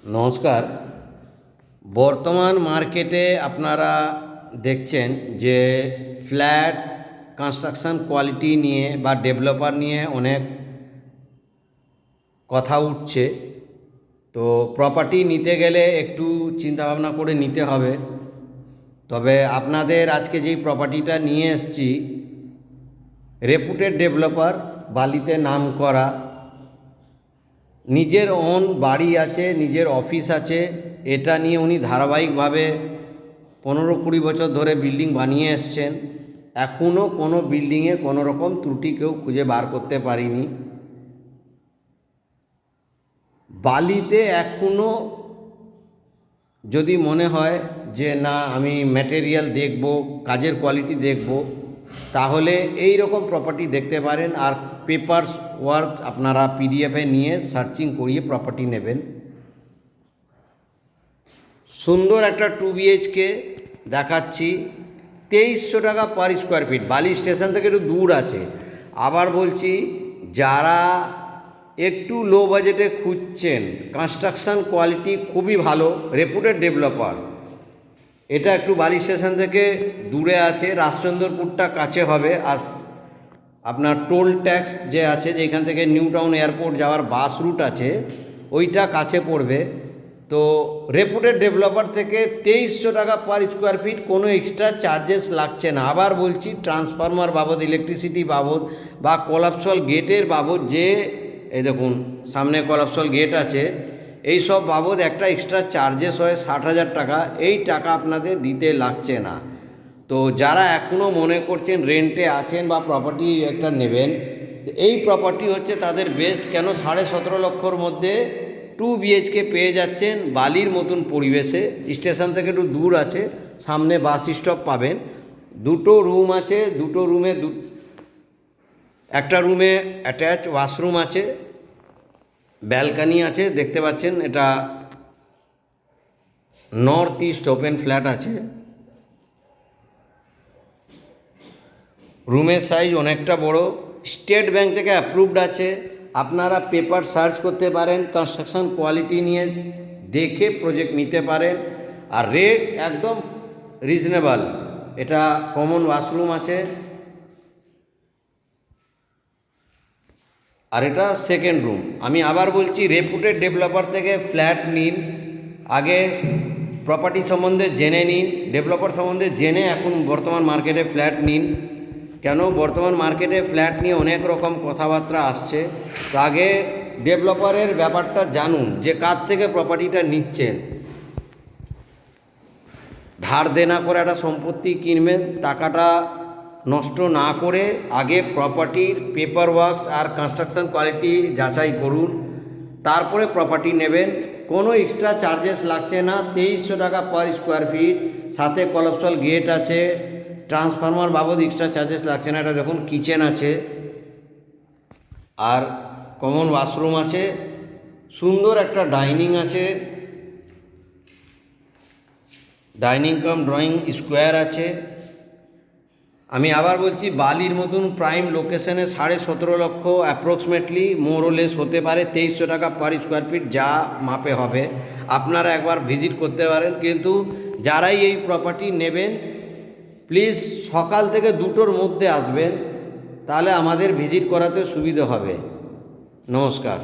নমস্কার। বর্তমান মার্কেটে আপনারা দেখছেন যে ফ্ল্যাট কনস্ট্রাকশন কোয়ালিটি নিয়ে বা ডেভেলপার নিয়ে অনেক কথা উঠছে। তো প্রপার্টি নিতে গেলে একটু চিন্তাভাবনা করে নিতে হবে। তবে আপনাদের আজকে যেই প্রপার্টিটা নিয়ে এসেছি, রেপুটেড ডেভেলপার, বালিতে নাম করা, নিজের ওন বাড়ি আছে, নিজের অফিস আছে। এটা নিয়ে উনি ধারাবাহিকভাবে 15-20 বছর ধরে বিল্ডিং বানিয়ে এসছেন। এখনও কোনো বিল্ডিংয়ে কোনো রকম ত্রুটি কেউ খুঁজে বার করতে পারিনি। বালিতে এখনও যদি মনে হয় যে না আমি ম্যাটেরিয়াল দেখব, কাজের কোয়ালিটি দেখব, তাহলে এই রকম প্রপার্টি দেখতে পারেন। আর পেপারস ওয়ার্ক আপনারা পিডিএফে নিয়ে সার্চিং করিয়ে প্রপার্টি নেবেন। সুন্দর একটা 2 BHK দেখাচ্ছি, 2300 টাকা পার স্কোয়ার ফিট। বালি স্টেশন থেকে একটু দূর আছে। আবার বলছি, যারা একটু লো বাজেটে খুঁজছেন, কনস্ট্রাকশন কোয়ালিটি খুবই ভালো, রেপুটেড ডেভেলপার, এটা একটু বালি স্টেশন থেকে দূরে আছে, রাজচন্দ্রপুরটা কাছে হবে। আর আপনার টোল ট্যাক্স যে আছে, যেখান থেকে নিউ টাউন এয়ারপোর্ট যাওয়ার বাস রুট আছে, ওইটা কাছে পড়বে। তো রেপুটেড ডেভেলপার থেকে 2300 টাকা পার স্কোয়ার ফিট, কোনো এক্সট্রা চার্জেস লাগছে না। আবার বলছি, ট্রান্সফরমার বাবদ, ইলেকট্রিসিটি বাবদ বা কোলাপসল গেটের বাবদ, যে এই দেখুন সামনে কোলাপসল গেট আছে, এই সব বাবদ একটা এক্সট্রা চার্জেস হয় 60,000 টাকা। এই টাকা আপনাদের দিতে লাগছে না। তো যারা এখনও মনে করছেন রেন্টে আছেন বা প্রপার্টি একটা নেবেন, এই প্রপার্টি হচ্ছে তাদের বেস্ট। কেন 17.5 লক্ষর মধ্যে 2 BHK পেয়ে যাচ্ছেন, বালির মতন পরিবেশে, স্টেশন থেকে একটু দূর আছে, সামনে বাস স্টপ পাবেন, দুটো রুম আছে, দুটো রুমে একটা রুমে অ্যাটাচ ওয়াশরুম আছে, ব্যালকানি আছে, দেখতে পাচ্ছেন। এটা নর্থ ইস্ট ওপেন ফ্ল্যাট আছে। রুমের সাইজ অনেকটা বড়, স্টেট ব্যাংক থেকে অ্যাপ্রুভড আছে। আপনারা পেপার সার্চ করতে পারেন, কনস্ট্রাকশন কোয়ালিটি নিয়ে দেখে প্রজেক্ট নিতে পারেন। আর রেট একদম রিজনেবল। এটা কমন ওয়াশরুম আছে, আর এটা সেকেন্ড রুম। আমি আবার বলছি, রেপুটেড ডেভেলপার থেকে ফ্ল্যাট নিন, আগে প্রপার্টি সম্বন্ধে জেনে নিন, ডেভেলপার সম্বন্ধে জেনে এখন বর্তমান মার্কেটে ফ্ল্যাট নিন। কেন বর্তমান মার্কেটে ফ্ল্যাট নিয়ে অনেক রকম কথাবার্তা আসছে। তো আগে ডেভেলপারের ব্যাপারটা জানুন, যে কার থেকে প্রপার্টিটা নিচ্ছেন। ধার দেনা করে একটা সম্পত্তি কিনবেন, টাকাটা নষ্ট না করে আগে প্রপার্টির পেপার ওয়ার্কস আর কনস্ট্রাকশন কোয়ালিটি যাচাই করুন, তারপরে প্রপার্টি নেবেন। কোনো এক্সট্রা চার্জেস লাগছে না, 2300 টাকা পার স্কোয়ার ফিট, সাথে কলাপসল গেট আছে, ট্রান্সফরমার বাবদ এক্সট্রা চার্জেস লাগছে না। এটা দেখুন কিচেন আছে আর কমন ওয়াশরুম আছে, সুন্দর একটা ডাইনিং আছে, ডাইনিং কাম ড্রয়িং স্কোয়ার আছে। আমি আবার বলছি, বালির মতন প্রাইম লোকেশনে 17.5 লক্ষ অ্যাপ্রক্সিমেটলি মোরলেস হতে পারে, 2300 টাকা পার স্কোয়ার ফিট যা মাপে হবে। আপনারা একবার ভিজিট করতে পারেন। কিন্তু যারাই এই প্রপার্টি নেবেন, প্লিজ সকাল থেকে 2টোর মধ্যে আসবেন, তাহলে আমাদের ভিজিট করাতে সুবিধা হবে। নমস্কার।